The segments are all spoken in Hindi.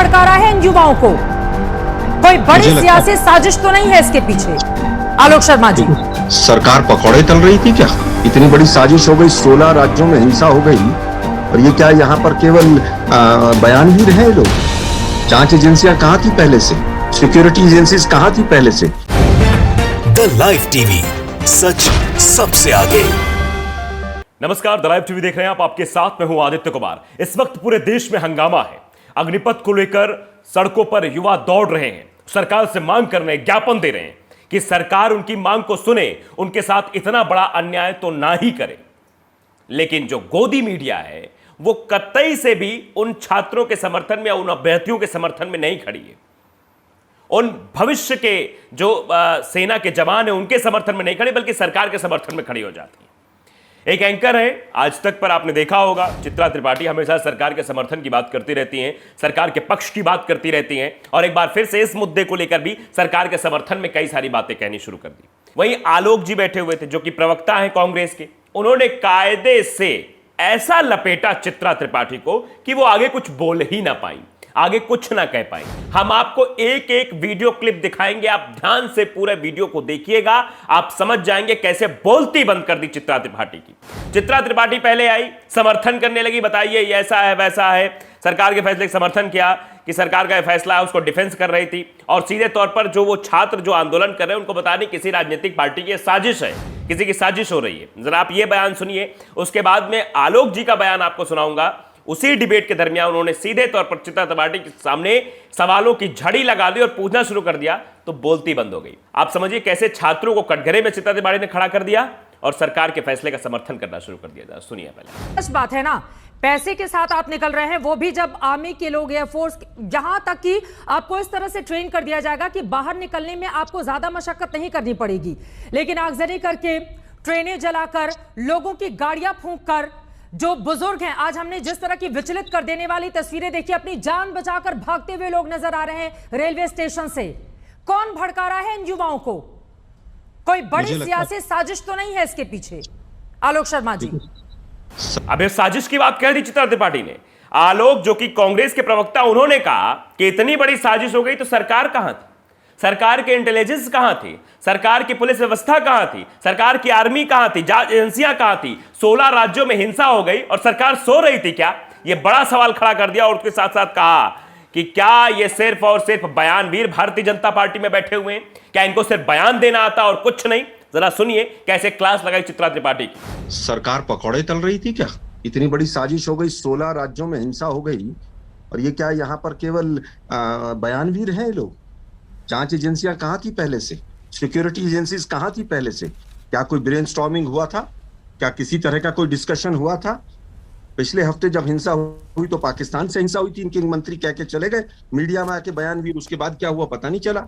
भड़का रहा है इन युवाओं को? कोई बड़ी सियासी साजिश तो नहीं है इसके पीछे? आलोक शर्मा जी, सरकार पकौड़े तल रही थी क्या? इतनी बड़ी साजिश हो गई, 16 राज्यों में हिंसा हो गई, और ये क्या यहाँ पर केवल बयानवीर हैं लोग? जांच एजेंसियां कहाँ थी पहले से? सिक्योरिटी एजेंसीज कहाँ थी पहले से? द लाइव टीवी, सच सबसे आगे। नमस्कार, द लाइव टीवी देख रहे हैं आप। आपके साथ में हूं आदित्य कुमार। इस वक्त पूरे देश में हंगामा है। अग्निपथ को लेकर सड़कों पर युवा दौड़ रहे हैं, सरकार से मांग कर रहे हैं, ज्ञापन दे रहे हैं कि सरकार उनकी मांग को सुने, उनके साथ इतना बड़ा अन्याय तो ना ही करे। लेकिन जो गोदी मीडिया है वो कतई से भी उन छात्रों के समर्थन में या उन अभ्यर्थियों के समर्थन में नहीं खड़ी है। उन भविष्य के जो सेना के जवान हैं उनके समर्थन में नहीं खड़ी, बल्कि सरकार के समर्थन में खड़ी हो जाती है। एक एंकर है आज तक पर, आपने देखा होगा, चित्रा त्रिपाठी हमेशा सरकार के समर्थन की बात करती रहती हैं, सरकार के पक्ष की बात करती रहती हैं, और एक बार फिर से इस मुद्दे को लेकर भी सरकार के समर्थन में कई सारी बातें कहनी शुरू कर दी। वहीं आलोक जी बैठे हुए थे जो कि प्रवक्ता हैं कांग्रेस के, उन्होंने कायदे से ऐसा लपेटा चित्रा त्रिपाठी को कि वो आगे कुछ बोल ही ना पाई, आगे कुछ ना कह पाए। हम आपको एक एक वीडियो क्लिप दिखाएंगे, आप ध्यान से पूरे वीडियो को देखिएगा, आप समझ जाएंगे कैसे बोलती बंद कर दी चित्रा त्रिपाठी की। चित्रा त्रिपाठी पहले आई, समर्थन करने लगी, बताइए ये ऐसा है वैसा है, सरकार के फैसले का समर्थन किया कि सरकार का फैसला है, उसको डिफेंस कर रही थी। और सीधे तौर पर जो वो छात्र जो आंदोलन कर रहे हैं उनको बता दें किसी राजनीतिक पार्टी की साजिश है, किसी की साजिश हो रही है। जरा आप ये बयान सुनिए, उसके बाद में आलोक जी का बयान आपको सुनाऊंगा। उसी डिबेट के दरमियान उन्होंने सीधे तौर पर चित्रा त्रिपाठी के सामने सवालों की झड़ी लगा दी और पूछना शुरू कर दिया, तो बोलती बंद हो गई। आप समझिए कैसे छात्रों को कटघरे में चित्रा त्रिपाठी ने खड़ा कर दिया और सरकार के फैसले का समर्थन करना शुरू कर दिया। सुनिए पहले। सच बात है ना, पैसे के साथ आप निकल रहे हैं, वो भी जब आर्मी के लोग, एयरफोर्स, जहां तक कि आपको इस तरह से ट्रेन कर दिया जाएगा कि बाहर निकलने में आपको ज्यादा मशक्कत नहीं करनी पड़ेगी, लेकिन आगजनी करके, ट्रेनें जलाकर, लोगों की गाड़ियां फूंक कर, जो बुजुर्ग हैं, आज हमने जिस तरह की विचलित कर देने वाली तस्वीरें देखी, अपनी जान बचाकर भागते हुए लोग नजर आ रहे हैं रेलवे स्टेशन से। कौन भड़का रहा है इन युवाओं को? कोई बड़ी सियासी साजिश तो नहीं है इसके पीछे? आलोक शर्मा जी। अब साजिश की बात कह दी चित्रा त्रिपाठी ने। आलोक जो कि कांग्रेस के प्रवक्ता, उन्होंने कहा कि इतनी बड़ी साजिश हो गई तो सरकार कहां थी? सरकार के इंटेलिजेंस कहां थी? सरकार की पुलिस व्यवस्था कहां थी? सरकार की आर्मी कहां थी? जांच एजेंसियां कहां थी? 16 राज्यों में हिंसा हो गई और सरकार सो रही थी क्या? यह बड़ा सवाल खड़ा कर दिया। और उसके साथ साथ कहा कि क्या यह सिर्फ और सिर्फ बयानवीर भारतीय जनता पार्टी में बैठे हुए हैं? क्या इनको सिर्फ बयान देना आता और कुछ नहीं? जरा सुनिए कैसे क्लास लगाई चित्रा त्रिपाठी की। सरकार पकौड़े तल रही थी क्या? इतनी बड़ी साजिश हो गई, 16 राज्यों में हिंसा हो गई, और ये क्या यहाँ पर केवल बयानवीर हैं लोग? जांच एजेंसियां कहाँ थी पहले से? सिक्योरिटी एजेंसीज कहाँ थी पहले से? क्या कोई ब्रेनस्टॉर्मिंग हुआ था? क्या किसी तरह का कोई डिस्कशन हुआ था? पिछले हफ्ते जब हिंसा हुई तो पाकिस्तान से हिंसा हुई थी, इनके मंत्री कह के चले गए, मीडिया में आके बयानवीर, उसके बाद क्या हुआ पता नहीं चला।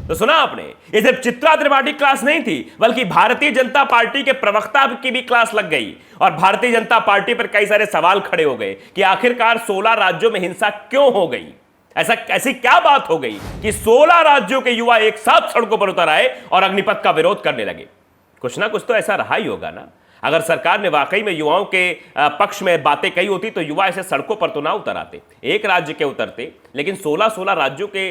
तो सुना आपने, ये सिर्फ चित्रा त्रिपाठी क्लास नहीं थी, बल्कि भारतीय जनता पार्टी के प्रवक्ता की भी क्लास लग गई। और भारतीय जनता पार्टी पर कई सारे सवाल खड़े हो गए कि आखिरकार 16 राज्यों में हिंसा क्यों हो गई? ऐसी क्या बात हो गई कि 16 राज्यों के युवा एक साथ सड़कों पर उतर आए और अग्निपथ का विरोध करने लगे? कुछ ना कुछ तो ऐसा रहा ही होगा ना। अगर सरकार ने वाकई में युवाओं के पक्ष में बातें कही होती तो युवा ऐसे सड़कों पर तो ना उतर आते, एक राज्य के उतरते। लेकिन 16 राज्यों के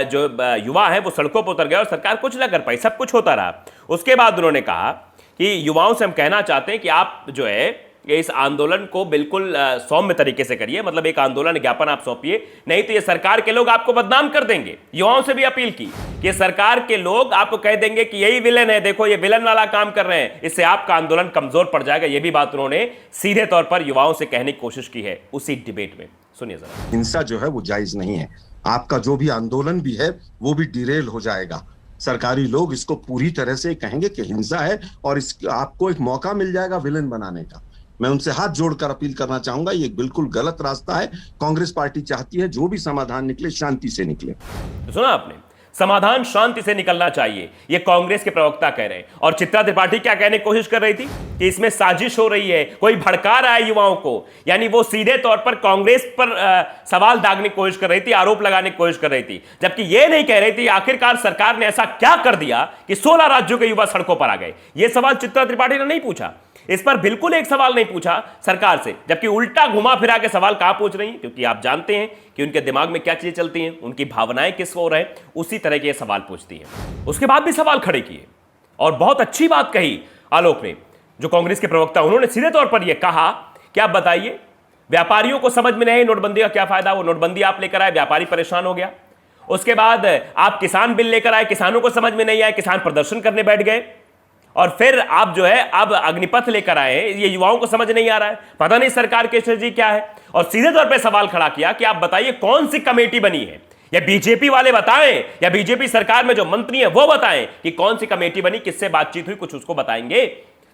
जो युवा हैं वो सड़कों पर उतर गए और सरकार कुछ ना कर पाई, सब कुछ होता रहा। उसके बाद उन्होंने कहा कि युवाओं से हम कहना चाहते हैं कि आप जो है ये इस आंदोलन को बिल्कुल सौम्य तरीके से करिए, मतलब एक आंदोलन ज्ञापन आप सौंपिए, नहीं तो ये सरकार के लोग आपको बदनाम कर देंगे। युवाओं से भी अपील की कि सरकार के लोग आपको कह देंगे कि यही विलन है, देखो ये विलन वाला काम कर रहे हैं, इससे आपका आंदोलन कमजोर पड़ जाएगा। ये भी बात उन्होंने सीधे तौर पर युवाओं से कहने की कोशिश की है उसी डिबेट में। सुनिए जरा। हिंसा जो है वो जायज नहीं है, आपका जो भी आंदोलन भी है वो भी डिरेल हो जाएगा। सरकारी लोग इसको पूरी तरह से कहेंगे कि हिंसा है और आपको एक मौका मिल जाएगा विलन बनाने का। मैं उनसे हाथ जोड़कर अपील करना चाहूंगा, ये बिल्कुल गलत रास्ता है। कांग्रेस पार्टी चाहती है जो भी समाधान निकले शांति से निकले। तो सुना आपने, समाधान शांति से निकलना चाहिए, ये कांग्रेस के प्रवक्ता कह रहे हैं। और चित्रा त्रिपाठी क्या कहने की कोशिश कर रही थी कि इसमें साजिश हो रही है, कोई भड़का रहा है युवाओं को। यानी वो सीधे तौर पर कांग्रेस पर सवाल दागने की कोशिश कर रही थी, आरोप लगाने की कोशिश कर रही थी, जबकि ये नहीं कह रही थी आखिरकार सरकार ने ऐसा क्या कर दिया कि 16 राज्यों के युवा सड़कों पर आ गए। ये सवाल चित्रा त्रिपाठी ने नहीं पूछा। इस पर बिल्कुल एक सवाल नहीं पूछा सरकार से, जबकि उल्टा घुमा फिरा के सवाल कहां पूछ रही हैं, क्योंकि आप जानते हैं कि उनके दिमाग में क्या चीजें चलती हैं, उनकी भावनाएं किस ओर हैं, उसी तरह के सवाल पूछती हैं। उसके बाद भी सवाल खड़े किए और बहुत अच्छी बात कही आलोक ने, जो कांग्रेस के प्रवक्ता, उन्होंने सीधे तौर पर यह कहा कि आप बताइए, व्यापारियों को समझ में नहीं नोटबंदी का क्या फायदा, वो नोटबंदी आप लेकर आए, व्यापारी परेशान हो गया। उसके बाद आप किसान बिल लेकर आए, किसानों को समझ में नहीं आया, किसान प्रदर्शन करने बैठ गए। और फिर आप जो है अब अग्निपथ लेकर आए, ये युवाओं को समझ नहीं आ रहा है, पता नहीं सरकार की स्ट्रेटजी क्या है। और सीधे तौर पे सवाल खड़ा किया कि आप बताइए कौन सी कमेटी बनी है, या बीजेपी वाले बताएं या बीजेपी सरकार में जो मंत्री हैं वो बताएं कि कौन सी कमेटी बनी, किससे बातचीत हुई, कुछ उसको बताएंगे।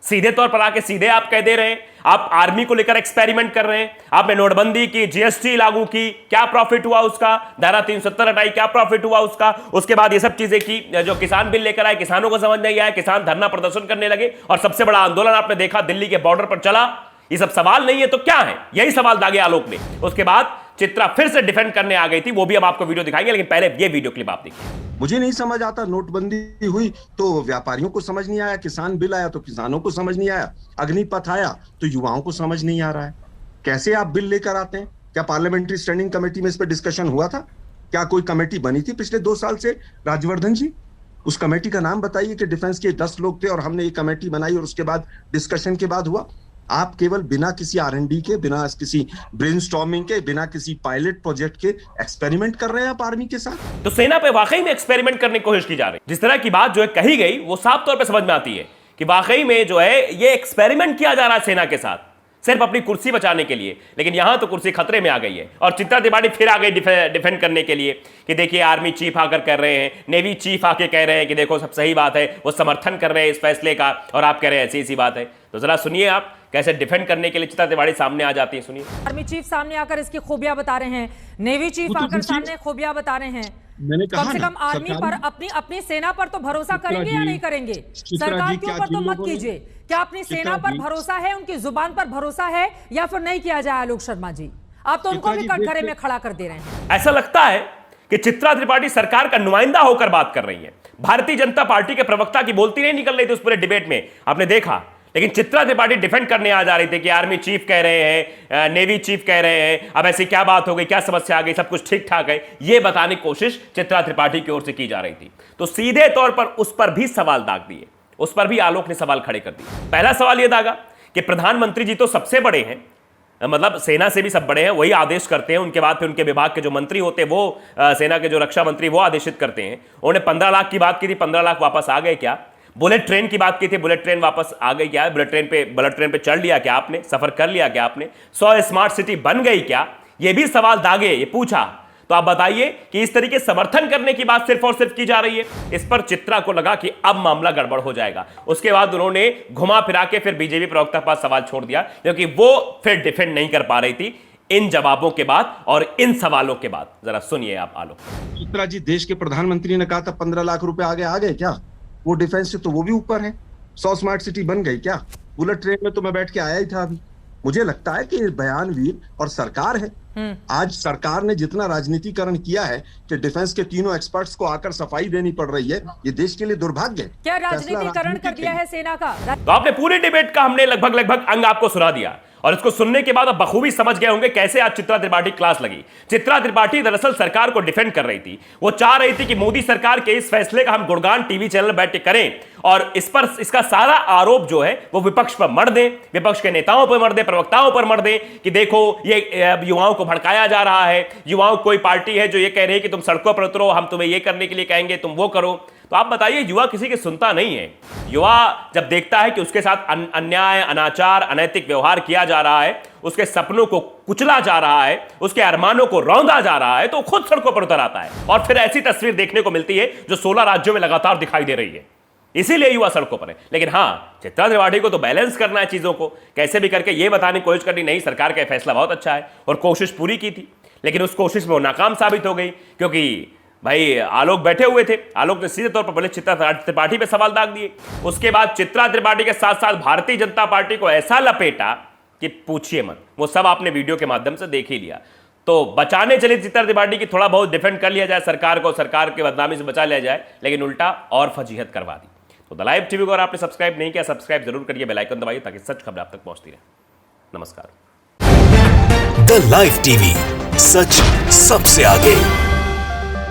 सीधे तौर पर आके सीधे आप कह दे रहे हैं, आप आर्मी को लेकर एक्सपेरिमेंट कर रहे हैं, आपने नोटबंदी की, जीएसटी लागू की, क्या प्रॉफिट हुआ उसका, धारा 370 हटाई, क्या प्रॉफिट हुआ उसका। उसके बाद ये सब चीजें की, जो किसान बिल लेकर आए, किसानों को समझ नहीं आया, किसान धरना प्रदर्शन करने लगे और सबसे बड़ा आंदोलन आपने देखा दिल्ली के बॉर्डर पर चला। ये सब सवाल नहीं है तो क्या है, यही सवाल दागे आलोक ने। उसके बाद चित्रा फिर से डिफेंड करने आ गई थी, वो भी अब आपको वीडियो दिखाएंगे, लेकिन पहले ये वीडियो क्लिप आप देखिए। मुझे नहीं समझ आता, नोटबंदी हुई तो व्यापारियों को समझ नहीं आया, किसान बिल आया तो किसानों को समझ नहीं आया, अग्निपथ आया तो युवाओं को समझ नहीं आ रहा है। कैसे आप बिल लेकर आते हैं? क्या पार्लियामेंट्री स्टैंडिंग कमेटी में इस पर डिस्कशन हुआ था? क्या कोई कमेटी बनी थी पिछले 2 साल से? राजवर्धन जी, उस कमेटी का नाम बताइए कि डिफेंस के 10 लोग थे और हमने एक कमेटी बनाई और उसके बाद डिस्कशन के बाद हुआ। आप केवल बिना किसी R&D के, बिना किसी ब्रेनस्टॉर्मिंग के, बिना किसी पायलट प्रोजेक्ट के एक्सपेरिमेंट कर रहे हैं आप आर्मी के साथ। तो सेना पे वाकई में एक्सपेरिमेंट करने की कोशिश की जा रही है। जिस तरह की बात जो है कही गई वो साफ तौर पे समझ में आती है कि वाकई में जो है ये एक्सपेरिमेंट किया जा रहा है सेना के साथ, सिर्फ अपनी कुर्सी बचाने के लिए। लेकिन यहां तो कुर्सी खतरे में आ गई है और चित्रा त्रिपाठी फिर आ गई डिफेंड करने के लिए कि देखिए आर्मी चीफ आकर कह रहे हैं, नेवी चीफ आके कह रहे हैं कि देखो सब सही बात है, वो समर्थन कर रहे हैं इस फैसले का, और आप कह रहे हैं ऐसी ऐसी बात है। तो जरा सुनिए आप कैसे डिफेंड करने के लिए चित्रा त्रिपाठी सामने आ जाती है, सुनिए। आर्मी चीफ सामने आकर इसकी खूबियां बता रहे हैं, नेवी चीफ आकर सामने खूबियां बता रहे हैं। मैंने कहा कम से कम आर्मी पर, अपनी सेना पर तो भरोसा करेंगे या नहीं करेंगे? सरकार के ऊपर तो मत कीजिए। क्या अपनी सेना पर भरोसा है, उनकी जुबान पर भरोसा है, या फिर नहीं किया जाए? आलोक शर्मा जी, आप तो उनको भी कटघरे में खड़ा कर दे रहे हैं। ऐसा लगता है कि चित्रा त्रिपाठी सरकार का नुमाइंदा होकर बात कर रही है। भारतीय जनता पार्टी के प्रवक्ता की बोलती नहीं निकल रही थी उस पूरे डिबेट में, आपने देखा। लेकिन चित्रा त्रिपाठी डिफेंड करने आ जा रही थी कि आर्मी चीफ कह रहे हैं, नेवी चीफ कह रहे हैं, अब ऐसी क्या बात हो गई, क्या समस्या आ गई, सब कुछ ठीक ठाक है, यह बताने की कोशिश चित्रा त्रिपाठी की ओर से की जा रही थी। तो सीधे तौर पर उस पर भी सवाल दाग दिए, उस पर भी आलोक ने सवाल खड़े कर दिए। पहला सवाल यह दागा कि प्रधानमंत्री जी तो सबसे बड़े हैं, मतलब सेना से भी सब बड़े हैं, वही आदेश करते हैं, उनके बाद फिर उनके विभाग के जो मंत्री होते हैं वो सेना के जो रक्षा मंत्री वो आदेशित करते हैं। उन्होंने 15 लाख की बात की थी, 15 लाख वापस आ गए क्या? बुलेट ट्रेन की बात की थी, बुलेट ट्रेन वापस आ गई क्या? बुलेट ट्रेन पे चढ़ लिया क्या आपने? सफर कर लिया क्या आपने? 100 स्मार्ट सिटी बन गई क्या? ये भी सवाल दागे, ये पूछा। तो आप बताइए कि इस तरीके समर्थन करने की बात सिर्फ और सिर्फ की जा रही है। इस पर चित्रा को लगा कि अब मामला गड़बड़ हो जाएगा। उसके बाद उन्होंने घुमा फिरा के फिर बीजेपी प्रवक्ता के पास सवाल छोड़ दिया, क्योंकि वो फिर डिफेंड नहीं कर पा रही थी इन जवाबों के बाद और इन सवालों के बाद। जरा सुनिए आप आलोक। चित्रा जी, देश के प्रधानमंत्री ने कहा था 15 लाख रुपए आ गए क्या? वो डिफेंस से तो वो भी ऊपर है। 100 स्मार्ट सिटी बन गई क्या? बुलेट ट्रेन में तो मैं बैठ के आया ही था अभी। मुझे लगता है कि बयानवीर और सरकार है, आज सरकार ने जितना राजनीतिकरण किया है कि डिफेंस के तीनों एक्सपर्ट्स को आकर सफाई देनी पड़ रही है, ये देश के लिए दुर्भाग्य है। क्या राजनीतिकरण कर दिया है सेना का? तो आपने पूरी डिबेट का हमने लगभग अंग आपको सुना दिया, और इसको सुनने के बाद आप बखूबी समझ गए होंगे कैसे आज चित्रा त्रिपाठी क्लास लगी। चित्रा त्रिपाठी दरअसल सरकार को डिफेंड कर रही थी। वो चाह रही थी कि मोदी सरकार के इस फैसले का हम गुणगान टीवी चैनल बैठ के करें और इस पर इसका सारा आरोप जो है वो विपक्ष पर मढ़ दें, विपक्ष के नेताओं पर मढ़ दें, प्रवक्ताओं पर मढ़ दें कि देखो ये युवाओं को भड़काया जा रहा है, युवाओं कोई पार्टी है जो ये कह रही है कि तुम सड़कों पर उतरो, हम तुम्हें ये करने के लिए कहेंगे, तुम वो करो। तो आप बताइए, युवा किसी की सुनता नहीं है। युवा जब देखता है कि उसके साथ अन्याय, अनाचार, अनैतिक व्यवहार किया जा रहा है, उसके सपनों को कुचला जा रहा है, उसके अरमानों को रौंदा जा रहा है, तो खुद सड़कों पर उतर आता है। और फिर ऐसी तस्वीर देखने को मिलती है जो 16 राज्यों में लगातार दिखाई दे रही है। इसीलिए युवा सड़कों पर है। लेकिन हाँ, चित्रा त्रिपाठी को तो बैलेंस करना है चीजों को, कैसे भी करके ये बताने की कोशिश करनी, नहीं सरकार का फैसला बहुत अच्छा है और कोशिश पूरी की थी, लेकिन उस कोशिश में वो नाकाम साबित हो गई। क्योंकि भाई आलोक बैठे हुए थे, आलोक ने सीधे तौर पर पहले चित्रा त्रिपाठी पे सवाल दाग दिए, उसके बाद चित्रा त्रिपाठी के साथ साथ भारतीय जनता पार्टी को ऐसा लपेटा कि पूछिए मत। वो सब आपने वीडियो के माध्यम से देख ही लिया। तो बचाने चले चित्रा त्रिपाठी की, थोड़ा बहुत डिफेंड कर लिया जाए सरकार को, सरकार के बदनामी से बचा लिया जाए, लेकिन उल्टा और फजीहत करवा दी। तो द लाइव टीवी को अगर आपने सब्सक्राइब नहीं किया, सब्सक्राइब जरूर करिए, बेल आइकन दबाइए ताकि सच खबर आप तक पहुंचती रहे। नमस्कार। द लाइव टीवी, सच सबसे आगे।